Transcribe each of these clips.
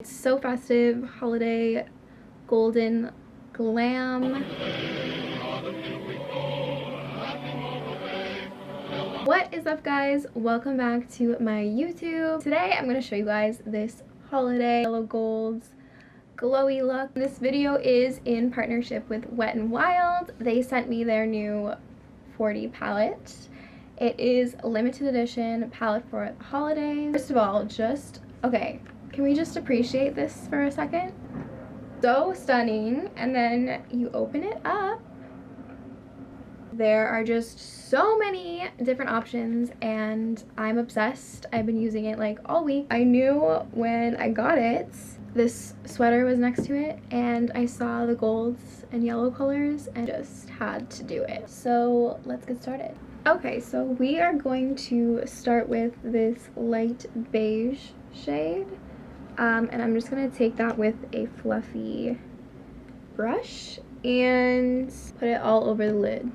It's so festive, holiday, golden glam. What is up, guys? Welcome back to my YouTube. Today I'm going to show you guys this holiday yellow golds glowy look. This video is in partnership with Wet n Wild. They sent me their new 40 palette. It is a limited edition palette for the holidays. First of all, okay, can we just appreciate this for a second? So stunning. And then you open it up. There are just so many different options and I'm obsessed. I've been using it like all week. I knew when I got it, this sweater was next to it and I saw the golds and yellow colors and just had to do it. So let's get started. Okay, so we are going to start with this light beige shade. And I'm just going to take that with a fluffy brush and put it all over the lid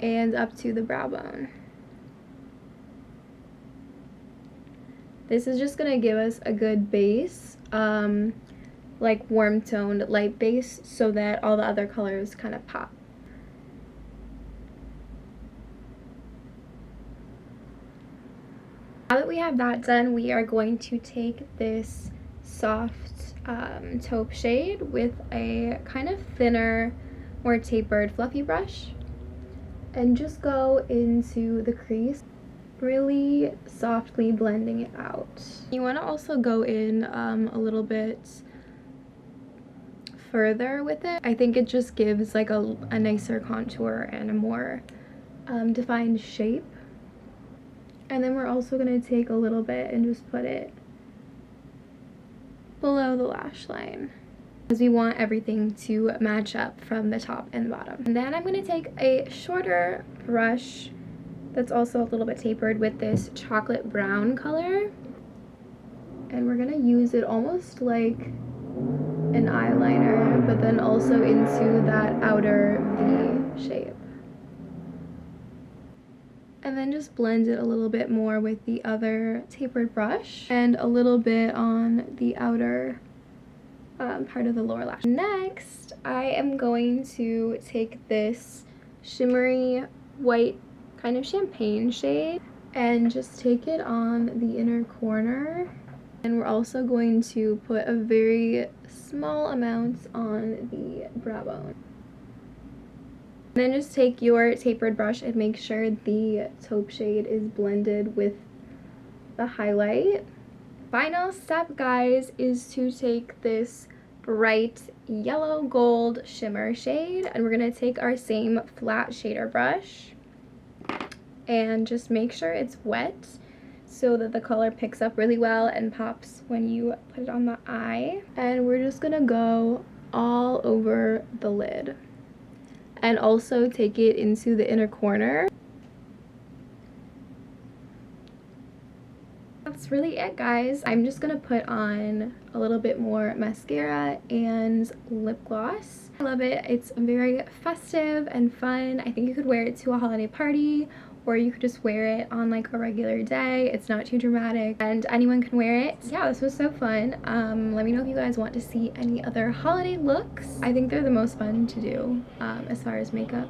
and up to the brow bone. This is just going to give us a good base, like warm toned light base, so that all the other colors kind of pop. Now that we have that done, we are going to take this soft taupe shade with a kind of thinner, more tapered fluffy brush and just go into the crease, really softly blending it out. You want to also go in a little bit further with it. I think it just gives like a nicer contour and a more defined shape. And then we're also going to take a little bit and just put it below the lash line, because we want everything to match up from the top and the bottom. And then I'm going to take a shorter brush that's also a little bit tapered with this chocolate brown color. And we're going to use it almost like an eyeliner, but then also into that outer V shape. And then just blend it a little bit more with the other tapered brush and a little bit on the outer part of the lower lash. Next, I am going to take this shimmery white kind of champagne shade and just take it on the inner corner. And we're also going to put a very small amount on the brow bone. Then just take your tapered brush and make sure the taupe shade is blended with the highlight. Final step, guys, is to take this bright yellow gold shimmer shade and we're going to take our same flat shader brush and just make sure it's wet so that the color picks up really well and pops when you put it on the eye. And we're just going to go all over the lid. And also take it into the inner corner. That's really it, guys. I'm just gonna put on a little bit more mascara and lip gloss. I love it. It's very festive and fun. I think you could wear it to a holiday party, or you could just wear it on like a regular day. It's not too dramatic and anyone can wear it. Yeah, this was so fun. Let me know if you guys want to see any other holiday looks. I think they're the most fun to do as far as makeup.